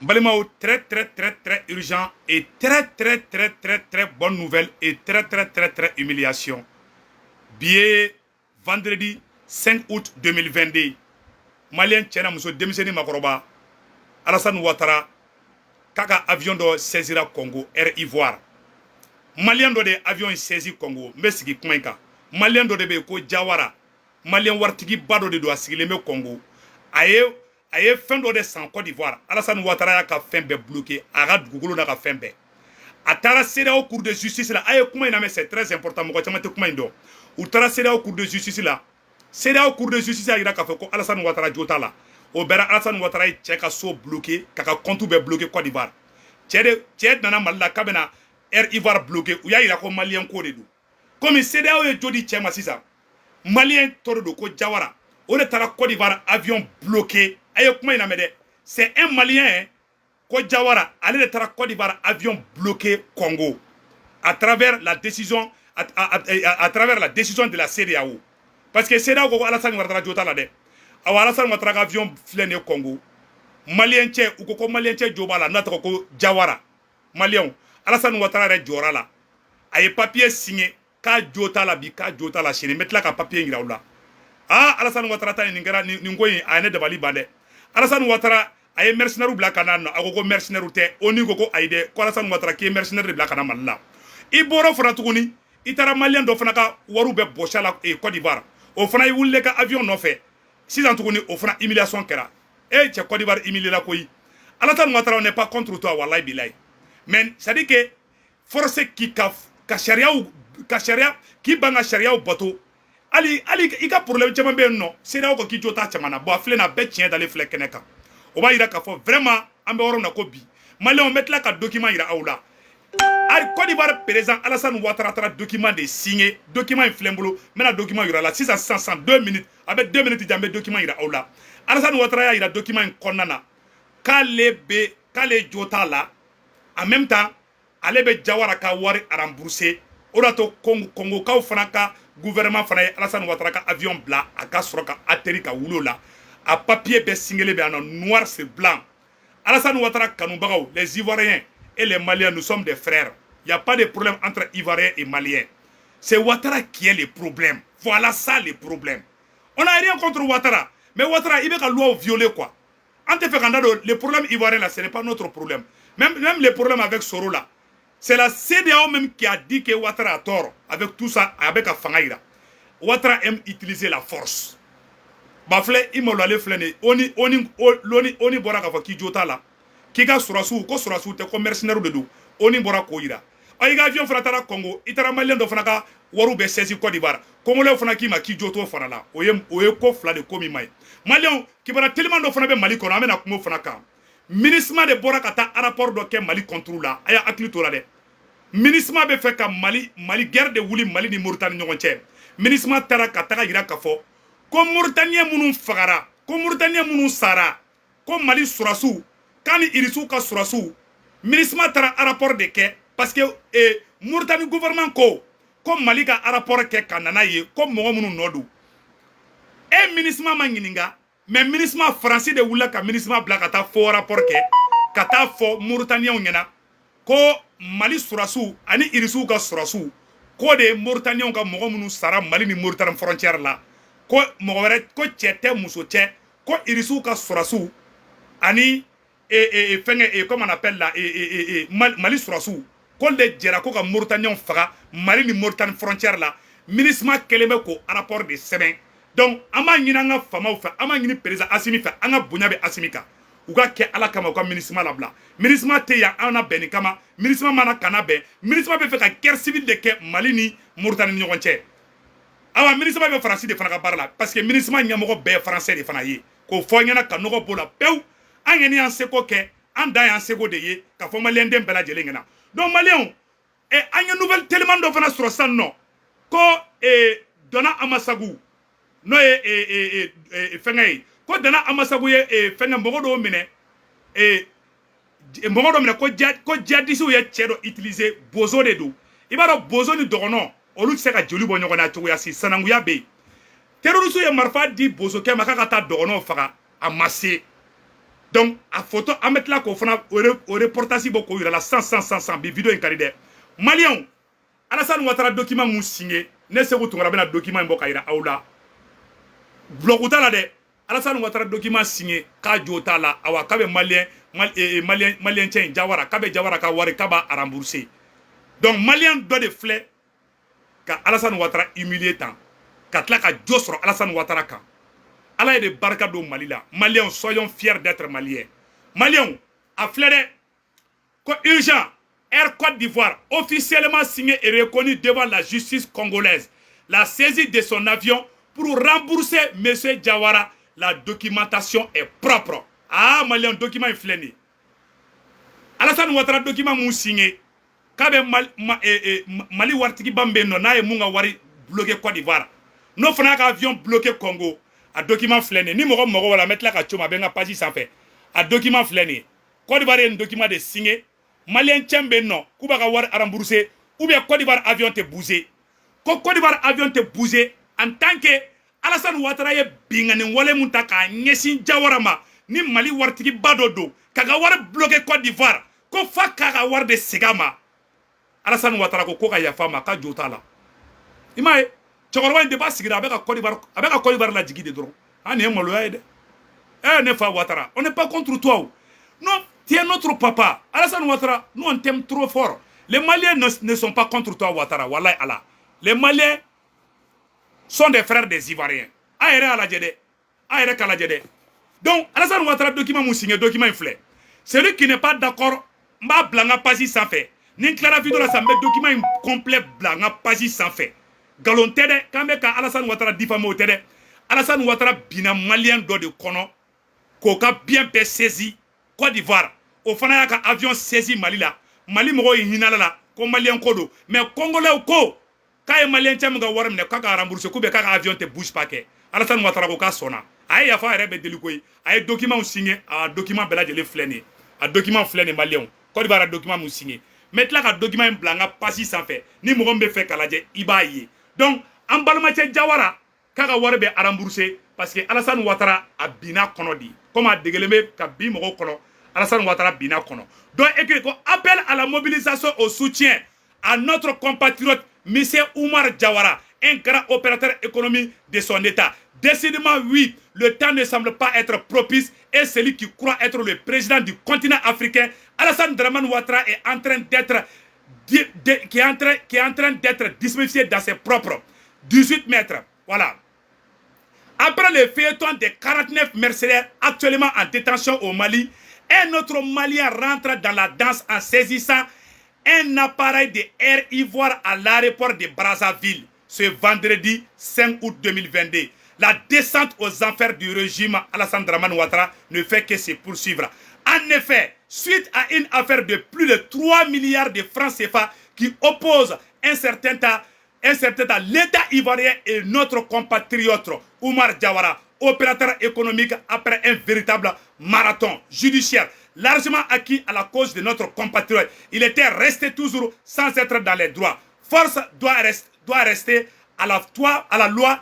Balimao, très urgent et très bonne nouvelle et très humiliation. Billet vendredi 5 août 2022. Malien Tchena Mousso Demiseni Makoroba, Alassane Ouattara, Kaka avion do saisira Congo, Air Ivoire. Malien do de avion saisi Congo, Mesiki Koumenka. Malien do de be ko Jawara. Malien wartigi bado de do asigileme Congo. Aye fin do de sans Côte d'Ivoire. Alassane Ouattara ya ka fin be bloqué. Aga dugukolo na ka fin be. Atara sera au cours de justice là. Aye kuma ina mais c'est très important. Moko chamate kuma indo. Utara sera au cours de justice là. Sera au cours de justice ya ira ka fe ko Alassane Ouattara jota là. O bera Alassane Ouattara che ka so bloqué, kaka compte be bloqué Côte d'Ivoire. Che nana malla kabena Air Ivoire bloqué. Ou ya ira ko malien ko de do. Comme sera o jodi che masisa. Malien toro do ko Jawara. On est à la Côte d'Ivoire, avion bloqué. C'est un Malien, Côte Jawara, aller à la Côte d'Ivoire, avion bloqué Congo. À travers la décision, à travers la décision de la CEDEAO. Parce que CEDEAO, Alassane Ouattara Jota là de. Alassane Ouattara avion flené Congo. Malien tché, ou koko Malien tché Jobala, notre ko Jawara. Malien, Alassane Ouattara est Jora là. Aye papier signé, ka Jota là, bi ka Jota là, chez mettre là ka papier ngira là. Ah, Alassane Ouattara ta ningoyi ane dabali bade. Alassane Ouattara aye mercenaire bla kanano agogo mercenaire te oni gogo aide ko Alassane Ouattara ki mercenaire bla kana malla. Iboro fana tuguni itara malien do fana ka waru be boshala e Côte d'Ivoire. O fana wulle ka avion no fe. Sisan tuguni o fana humiliation kera. E che Côte d'Ivoire humilié la koyi. Alassane Ouattara n'est pas contre toi wallahi billahi. Mais ça dit que force qui ka sharia qui banga sharia au bateau. Ali ika problème caman be no sera ko ki jota chamana bo afle na be tien d'aller fle keneka o ba ira ka fo vraiment ambe woro na ko bi malé on mettre là ka document ira aula ari Côte d'Ivoire président Alassane Ouattara tra document de signé document flembolo mena document ira là 600 2 minutes avec 2 minutes jambe document ira aula Alassane Ouattara ira document konnana kale jota là en même temps ale be Jawara ka wari rembourser orato Congo ka franaka gouvernement fana Alassane Ouattara ka avion blanc aka soroka atterri ka wulo la a papier be singelé be en noir sur blanc. Alassane Ouattara kanubagaw les Ivoiriens et les Maliens nous sommes des frères. Il y a pas de problème entre Ivoiriens et Maliens. C'est Ouattara qui est le problème. Voilà ça le problème. On n'a rien contre Ouattara, mais Ouattara il veut que la loi violer quoi. En te fait le problème ivoirien là ce n'est pas notre problème. Même le problème avec Soro là. C'est la CEDEAO même qui a dit que Ouattara a tort avec tout ça, avec Afangaïra. Ouattara aime utiliser la force. Bafle, il m'a l'allé flâner. Oni bora ka ki jota la. Kika surasu, ko surasu te ko mercenaire de do. Oni bora ko ira. Ay ga avion fratara Congo, itara malien do fanaka waru be saisi Côte d'Ivoire. Congolais fana ki ma ki joto fana la. Oye ko fla de komi mai. Malien ki bara tellement do fana be Mali kono amena kumo fana ka. Ministre de bora kata rapport do ke Mali contrôle la. Aya akli to la de. Ministre be fait ka Mali guerre de wuli Mali ni Mauritanie ɲɔgɔn cɛ. Ministre tara ka taga yira ka fɔ ko Mauritanie minnu fagara, ko Mauritanie minnu sara, ko Mali surasiw kani irisiw ka surasiw. Ministre tara rapport de kɛ parce que Mauritanie gouvernement ko Mali ka rapport kɛ ka nana ye ko mɔgɔ minnu nɔ don. Ministre ma ɲininka mais ministre français de wula ka ministre bila ka taa fɔ rapport kɛ ka taa fɔ Mauritaniens ɲɛna ko Mali surasiw ani irisiw ka surasiw ko de Mauritaniens ka mɔgɔ minnu sara Mali ni Mauritanie frontière la ko mɔgɔ wɛrɛ ko cɛ tɛ muso tɛ ko irisiw ka surasiw ani fɛngɛ comment on appelle la Mali surasiw ko de jɛra ko ka Mauritaniens faga Mali ni Mauritanie frontière la ministre kɛlen bɛ ko rapport de sɛbɛn donc an b'a ɲini an ka famaw fɛ an b'a ɲini président Assimi fɛ an ka bonya bɛ Assimi kan u ka kɛ ala kama u ka ministre labila ministre tɛ yan an na bɛn nin kama ministre mana kana bɛn ministre bɛ fɛ ka guerre civile de kɛ Mali ni Mauritanie ni ɲɔgɔn cɛ awa ministre bɛ faransi de fana ka baara la parce que ministre ɲɛmɔgɔ bɛɛ ye français de fana ye k'o fɔ ɲɛna ka nɔgɔ b'o la pewu an yɛrɛ y'an seko kɛ an dan y'an seko de ye ka fɔ maliyɛn den bɛɛ lajɛlen ɲɛna donc maliyɛnw an ye nouvelle tellement dɔ fana sɔrɔ sisan nɔ ko Donna Amasagu n'o ye fɛngɛ ye ko Donna Amasagu ye fɛngɛ mɔgɔ dɔw minɛ ko djihadistes ye cɛ dɔ utiliser bozo de do i b'a dɔn bozo ni dɔgɔnɔ olu tɛ se ka joli bɔ ɲɔgɔn na cogoya si sananguya bɛ yen terroristes ye marifa di bozokɛ ma k'a ka taa dɔgɔnɔw faga a ma se Donc, à photo, à mettre là, qu'on fait au reportage, beaucoup, il y a la 100, vidéo incarnée. Malien, Alassane Ouattara document mou signé, ne se retrouve à document en bokaïra aoula. Blocouta là de, Alassane Ouattara document signé, ka jota là, awa kabe malien tien Jawara, kabe Jawara ka wari kaba à rembourser. Donc, malien doit de flé, ka Alassane Ouattara humilié tant, ka tla ka josro Alassane Ouattara kan. Allah est de barcade au Mali là. Maliens, soyons fiers d'être Maliens. Maliens, à flairer, urgent, Air Côte d'Ivoire, officiellement signé et reconnu devant la justice congolaise, la saisie de son avion pour rembourser M. Jawara. La documentation est propre. Ah, Maliens, document est flainé. Alassane Ouattara, document mou signé. Kabe Mali Wartiki Bambe no na e munga wari bloqué Côte d'Ivoire. No fana ka avion bloqué Congo. A document flainé. Ni mogo wala mettre la ka choma benga page sans fait. A document flainé. Côte d'Ivoire un document de signé. Malien tchembe non. Kuba ka war rembourser. Ou bien Côte d'Ivoire avion te bougé. Côte d'Ivoire avion te bougé. En tant que Alassane Ouattara ye bingani wale muntaka nyesin Jawarama. Ni Mali Wartiki badodo. Kaga war bloqué Côte d'Ivoire. Ko fa kaga war de sigama. Alassane Ouattara ko ka yafama ka jota la. Imae. Tchokoroba ne pas sigira avec la Côte d'Ivoire la jigi de dron. Ah ne maloya ede. Eh ne fa Ouattara, on n'est pas contre toi. Non, tu es notre papa. Alassane Ouattara, nous on t'aime trop fort. Les Maliens ne sont pas contre toi Ouattara, wallahi Allah. Les Maliens sont des frères des Ivoiriens. Aéré à la djede. Aéré à la djede. Donc Alassane Ouattara document mou signé, document inflé. Celui qui n'est pas d'accord, m'a blanga pasi sans fait. Ni clara vidéo la sambe document complet blanga pasi sans fait. Galon tede kambe ka Alassane Ouattara diffamé au tede Alassane Ouattara bina malien do de kono ko ka bien pe saisi Côte d'Ivoire o fana ya ka avion saisi Mali la Mali mo hinala la ko malien kodo mais congolais ko ka e malien cham ga waram ne ka ka rembourser ko be ka avion te bouge pas ke Alassane Ouattara ko ka sona ay ya fa rebe delikoy ay document signé a document bela de le flène a document flène malien Côte d'Ivoire document mu signé mettre là ka document blanga pasi sans fait ni mo gombe fait kalaje ibaye. Donc, en Balmaché Jawara, Kaga Warbe a remboursé parce que Alassane Ouattara a bina konodi. Comme a dégelé Kabi Moro Kono, Alassane Ouattara bina kono. Donc, écrit qu'on appelle à la mobilisation au soutien à notre compatriote M. Oumar Jawara, un grand opérateur économique de son État. Décidément, oui, le temps ne semble pas être propice et celui qui croit être le président du continent africain, Alassane Dramane Ouattara, est en train d'être qui est en train d'être dismissé dans ses propres 18 mètres. Voilà. Après le feuilleton des 49 mercenaires actuellement en détention au Mali, un autre Malien rentre dans la danse en saisissant un appareil de Air Ivoire à l'aéroport de Brazzaville ce vendredi 5 août 2022. La descente aux enfers du régime Alassane Dramane Ouattara ne fait que se poursuivre. En effet, suite à une affaire de plus de 3 milliards de francs CFA qui oppose un certain temps l'État ivoirien et notre compatriote Oumar Jawara, opérateur économique après un véritable marathon judiciaire largement acquis à la cause de notre compatriote. Il était resté toujours sans être dans les droits. Force doit rester à la loi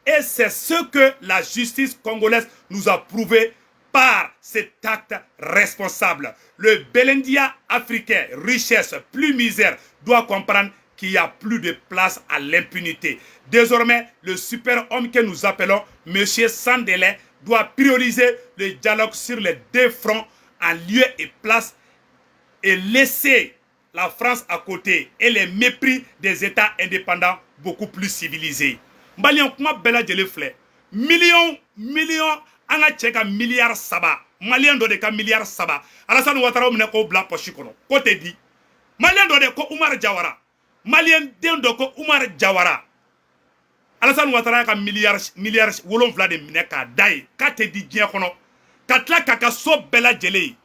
et c'est ce que la justice congolaise nous a prouvé par cet acte responsable. Le Belendia africain, richesse plus misère, doit comprendre qu'il n'y a plus de place à l'impunité. Désormais, le super-homme que nous appelons M. Sandélé doit prioriser le dialogue sur les deux fronts en lieu et place et laisser la France à côté et les mépris des États indépendants beaucoup plus civilisés. Maliens, comment bela de le flé? Millions, anga cheka milliards saba. Malien do de ka milliards saba. Alassane Ouattara mne ko bla pochi kono. Ko te di. Malien do de ko Oumar Jawara. Malien den do ko Oumar Jawara. Alassane Ouattara ka milliards wolon vla de mne ka dai. Ka te di dien kono. Katla kaka so bela jele.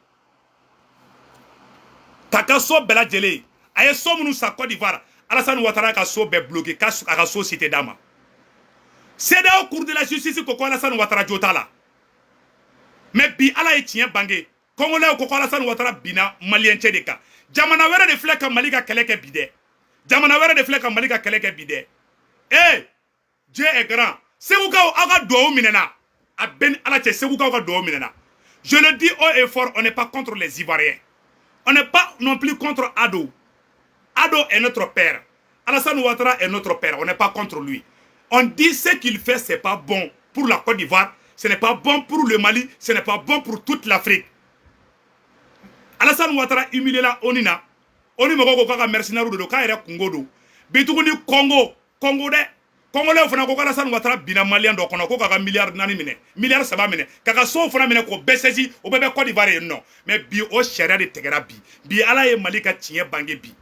Kaka so bela jele. Aye so munu sa Côte d'Ivoire. Alassane Ouattara ka so be bloqué. Ka so cité dama. C'est au cours de la justice que Alassane Ouattara jota là. Mais bi ala est tien bangé. Congolais ko Alassane Ouattara bina malien tchedeka. Jamana wera de fleka malika keleke bide. Jamana wera de fleka malika keleke bide. Eh, Dieu est grand. C'est où ka aga do minena. A ben ala che c'est où ka do minena. Je le dis haut et fort, on n'est pas contre les Ivoiriens. On n'est pas non plus contre Ado. Ado est notre père. Alassane Ouattara est notre père. On n'est pas contre lui. On dit ce qu'il fait, ce n'est pas bon pour la Côte d'Ivoire, ce n'est pas bon pour le Mali, ce n'est pas bon pour toute l'Afrique. Alassane Ouattara humilié la Onina. Oni moko ko ka mercenaire do ka yere Congo do. Bituguni Congo de. Congolais fana ko Alassane Ouattara bina malien do kono ko ka milliard nani mine. Milliard saba mine. Kaka so fana mine ko BCJ o bebe Côte d'Ivoire non. Mais bi o sharia de tegera bi. Bi ala ye Malika tiye bange bi.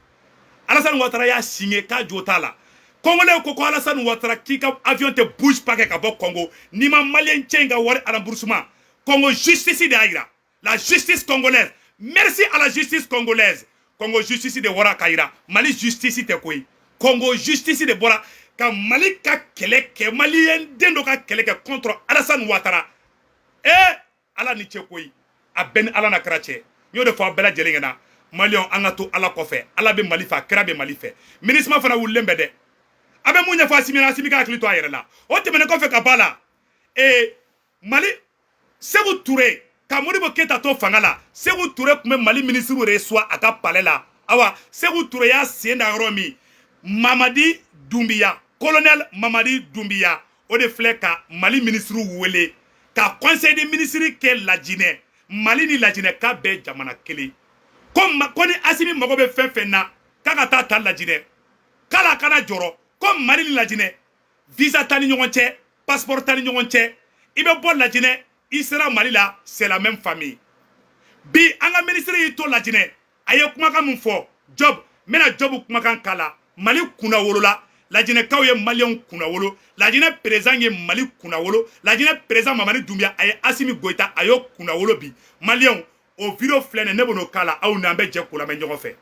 Alassane Ouattara ya signé ka jota la. Congolais ko Alassane Ouattara ki ka avion te bouge pas ka bo Congo. Ni ma malien tchenga wari à remboursement. Congo justice de aira. La justice congolaise. Merci à la justice congolaise. Congo justice de Wara Kaira. Mali justice te koi. Congo justice de Bora. Ka Mali ka keleke. Malien dendo ka keleke contre Alassane Ouattara. Ala ni che koi. A ben ala na krache. Nyo de fois bela jelingena. Malion angato ala kofe. Ala be Mali fa. Kera be Mali fe. Ministre fana wulembe de. Abe mounya fa simina simika aklito ayere la. O te mene kofe kabala. Mali. Sebu Touré. Kamori bo keta to fangala Sékou Touré kume Mali ministre reçoit aka palais la awa Sékou Touré ya sienda romi Mamadi Doumbia colonel Mamadi Doumbia o de fleka Mali ministre wele ka conseil des ministres ke lajine Mali ni lajine ka be jamana kele koni Asimi mago be fenfena kaka ta lajine kala kana joro comme Mali ni lajine visa tani ñonche passeport tani ñonche ibe bo lajine Isra Malila, c'est la même famille. Bi, anga ministre yito lajine, aye kumaka mfo, job, mena job kumakan kala, Mali kuna wolo la, lajine kauye Malion kuna wolo, lajine prezan ye Mali kuna wolo, lajine prezan Mamadi Doumbia aye Asimi Goïta ayo kuna wolo bi, Malion, au video flène nebono kala, au nambe je kula men fait.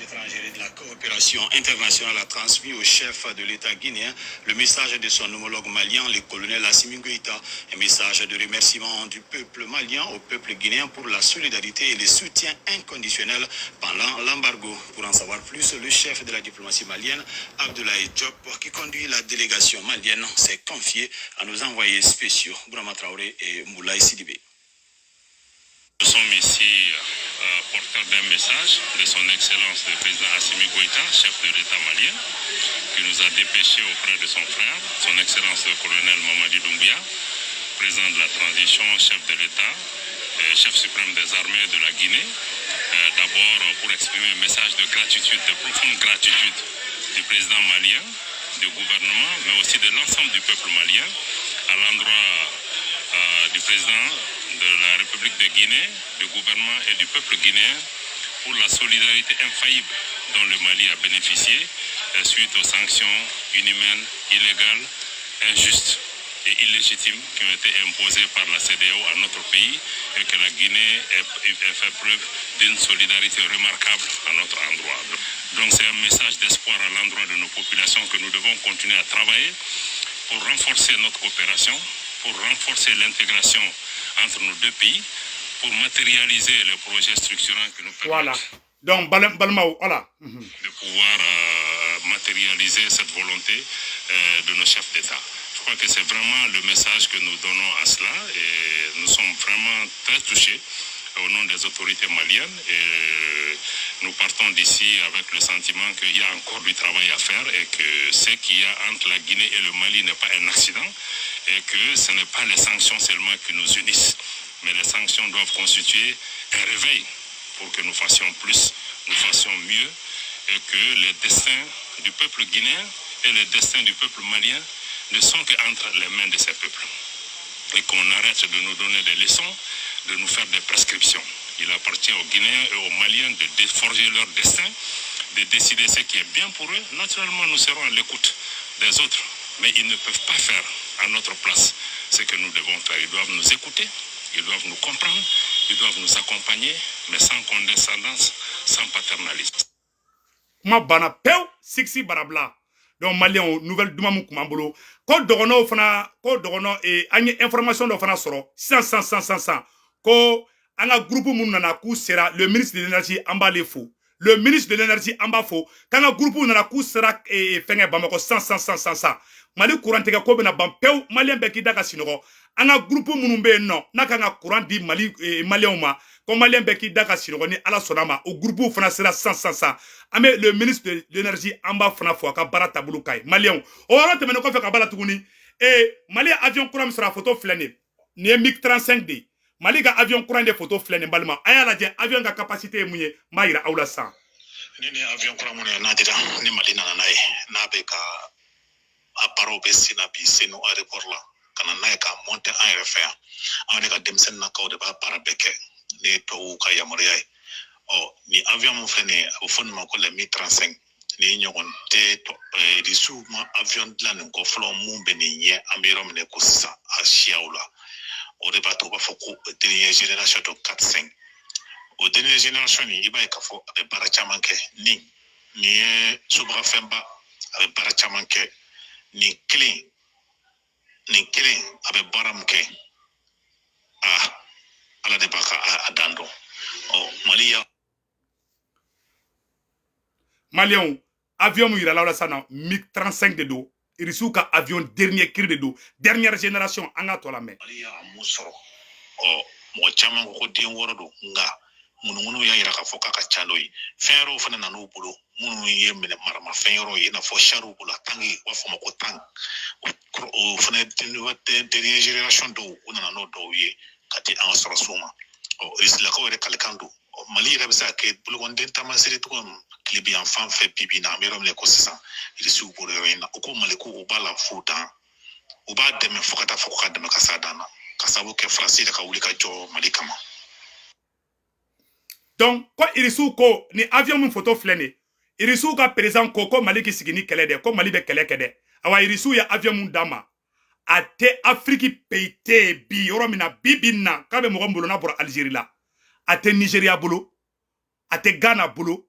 Étrangères et de la coopération internationale a transmis au chef de l'État guinéen le message de son homologue malien, le colonel Assimi Goïta, un message de remerciement du peuple malien au peuple guinéen pour la solidarité et le soutien inconditionnel pendant l'embargo. Pour en savoir plus, le chef de la diplomatie malienne, Abdoulaye Diop, qui conduit la délégation malienne, s'est confié à nos envoyés spéciaux, Bourama Traoré et Moulay Sidibé. Nous sommes ici porteurs d'un message de son Excellence le président Assimi Goïta, chef de l'État malien, qui nous a dépêché auprès de son frère, son Excellence le colonel Mamadi Doumbia, président de la transition, chef de l'État, chef suprême des armées de la Guinée, d'abord pour exprimer un message de gratitude, de profonde gratitude du président malien, du gouvernement, mais aussi de l'ensemble du peuple malien, à l'endroit du président de la République de Guinée, du gouvernement et du peuple guinéen pour la solidarité infaillible dont le Mali a bénéficié suite aux sanctions inhumaines, illégales, injustes et illégitimes qui ont été imposées par la CEDEAO à notre pays et que la Guinée ait fait preuve d'une solidarité remarquable à notre endroit. Donc c'est un message d'espoir à l'endroit de nos populations que nous devons continuer à travailler pour renforcer notre coopération, pour renforcer l'intégration entre nos deux pays, pour matérialiser les projets structurants que nous permettent. Voilà. Donc, Balmao, voilà. De pouvoir matérialiser cette volonté de nos chefs d'État. Je crois que c'est vraiment le message que nous donnons à cela et nous sommes vraiment très touchés au nom des autorités maliennes et nous partons d'ici avec le sentiment qu'il y a encore du travail à faire et que ce qu'il y a entre la Guinée et le Mali n'est pas un accident et que ce n'est pas les sanctions seulement qui nous unissent, mais les sanctions doivent constituer un réveil pour que nous fassions plus, nous fassions mieux et que les destins du peuple guinéen et les destins du peuple malien ne sont qu'entre les mains de ces peuples et qu'on arrête de nous donner des leçons, de nous faire des prescriptions. Il appartient aux Guinéens et aux Maliens de forger leur destin, de décider ce qui est bien pour eux. Naturellement, nous serons à l'écoute des autres, mais ils ne peuvent pas faire à notre place ce que nous devons faire. Ils doivent nous écouter, ils doivent nous comprendre, ils doivent nous accompagner, mais sans condescendance, sans paternalisme. Ma bana peu sixi barabla. Donc Malien nouvelle duma mu kumambolo ko dogono fana ko dogono e anye information do fana soro 100 ko anga groupe mun nana ku sera le ministre de l'énergie amba le fo le ministre de l'énergie amba fo kanga groupe nana ku sera e fenge bamako 100 Mali courant tege ko bena bam pew Malien be ki daga sinogo anga groupe munun be non na ka courant di Mali malien ma ko malien be ki daka sirogoni ala sonama o groupe fana sera sans ame le ministre de l'énergie amba fana fo ka bara tabulu kay malien o wara temene ko fe ka bala tuguni Mali avion courant sera photo flene ni MiG 35 d Mali ga avion courant de photo flene balma aya la je avion ga capacité munye mayira awla sa ni avion courant mun na dira ni Mali na nae na be ka aparo be sina bi seno aéroport la kana nae ka monter en RFA on ka demsen na ka de ba para beke ni to ka yamoriya ni avion mun flene au fond ma ko le Mi 35 ni nyogon te to risu ma avion plan ko flo mun be ni nye amiro mne ko sa a shiaula o de ba to ba foko dernière génération to 4-5 au dernière génération ni iba ka fo avec barachamanke ni subra femba avec barachamanke ni clean avec baramke ala de baka adando Malia Malien avion mu ira la sana MiG 35 de do irisuka avion dernier cri de do dernière génération anga to la me Malia musoro mo chama ko den worodo nga munu ya ira ka foka ka chaloyi fero fana na no bulo munu ye mele marama fero ye na fo sharu bulo tangi wa fo mako tang o fana de dernière génération do una no do ye kati an soro suma isla ko re kalkando Mali rabisa ke bulo gonde tamasiri to klibi en fan fait bibi na mero mele ko sisa irisu bulo rena ko male ko obala futa oba de me fokata foka de me kasadana kasabu ke frasi ka wuli ka jo Mali kama. Donc, quand Irisu ko ni avion mun photo flene, Irisu ka président ko Mali ki sigini kele de, ko Mali be kele kede. Awa Irisu ya avion mun dama. Ate Afriki peite bi yoro mina bibina kabe mo ngombulo na bora Algérie la. Ate Nigeria bolo, ate Ghana bolo.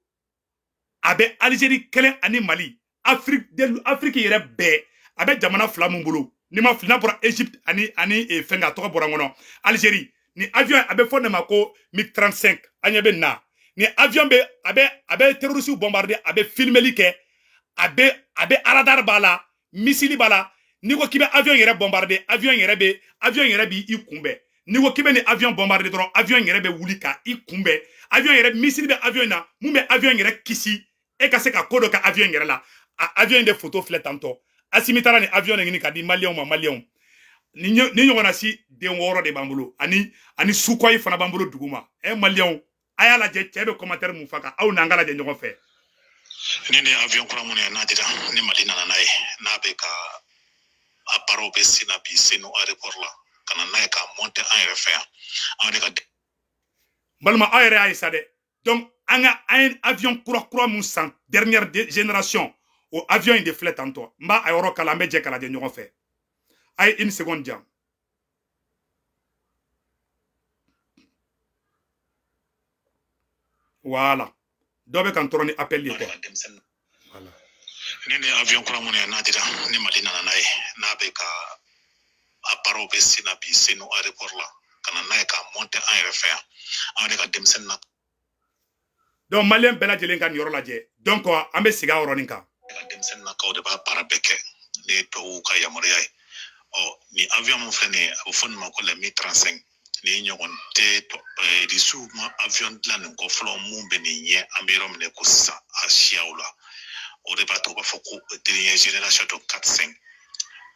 Abe Algérie kele ani Mali. Afriki yere be abe jamana flamun bolo. Ni ma flina bora Egypte ani fenga to bora ngono. Algérie ni avion abe fo ma ko MiG 35 anyebe na ni avion be abe terroriste bombarder abe filmeli ke abe radar bala missile bala ni ko kibe avion yere bombarder avion yere bi i kumbe ni ko kibe ni avion bombarder dron avion yere be wulika i kumbe avion yere missile be avion na mumbe avion yere kisi e ka se ka kodo ka avion yere la avion de photo flet tanto asimitara ni avion ngini ka di malien ni nyongona si de woro de bambulo ani sukoy fana bambulo duguma malien aya la je chebe commentaire mu faka au nangala je nyogo fe ni avion kura mun na dira ni Mali na nae na be ka aparo be sina bi seno aéroport la kana nae ka monter en RFA on ka balma aéré ay sade donc anga un avion kura mun san dernière génération au avion de flet tanto mba ayoro kala mbe je kala je nyogo fe ay une seconde jam. Voilà. Dobe kan toroni appel li ko. Voilà. Ni avion kura mun na dira ni Mali na nae na be ka aparo be sina bi seno aéroport la kana nae ka monter en RFA on ka demsen na donc malien bela jelen kan yoro laje donc ambe siga oroninka demsen na ka de ba para beke ni to ka yamoriya ni avion mon frère au fond ma ko le Mi 35 ni nyogon te to risu ma avion plan ko flo mun be ni nye amiro mne ko sa a shiaula o de ba to ba foko dernière génération to 4-5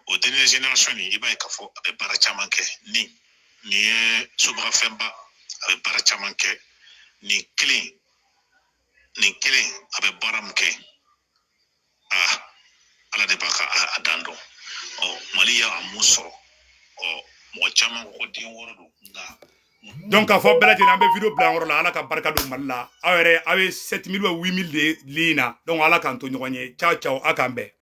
au dernière génération ni iba ka fo avec barachamanke ni subra femba avec barachamanke ni clean avec baramke ala de baka adando Malia musoro mo chama ko din worodo nga donc a fo bela jena be video blanc woro la ala ka barka do malla awere awe 7000 ou 8000 de lina donc ala kan to nyogonye ciao akambe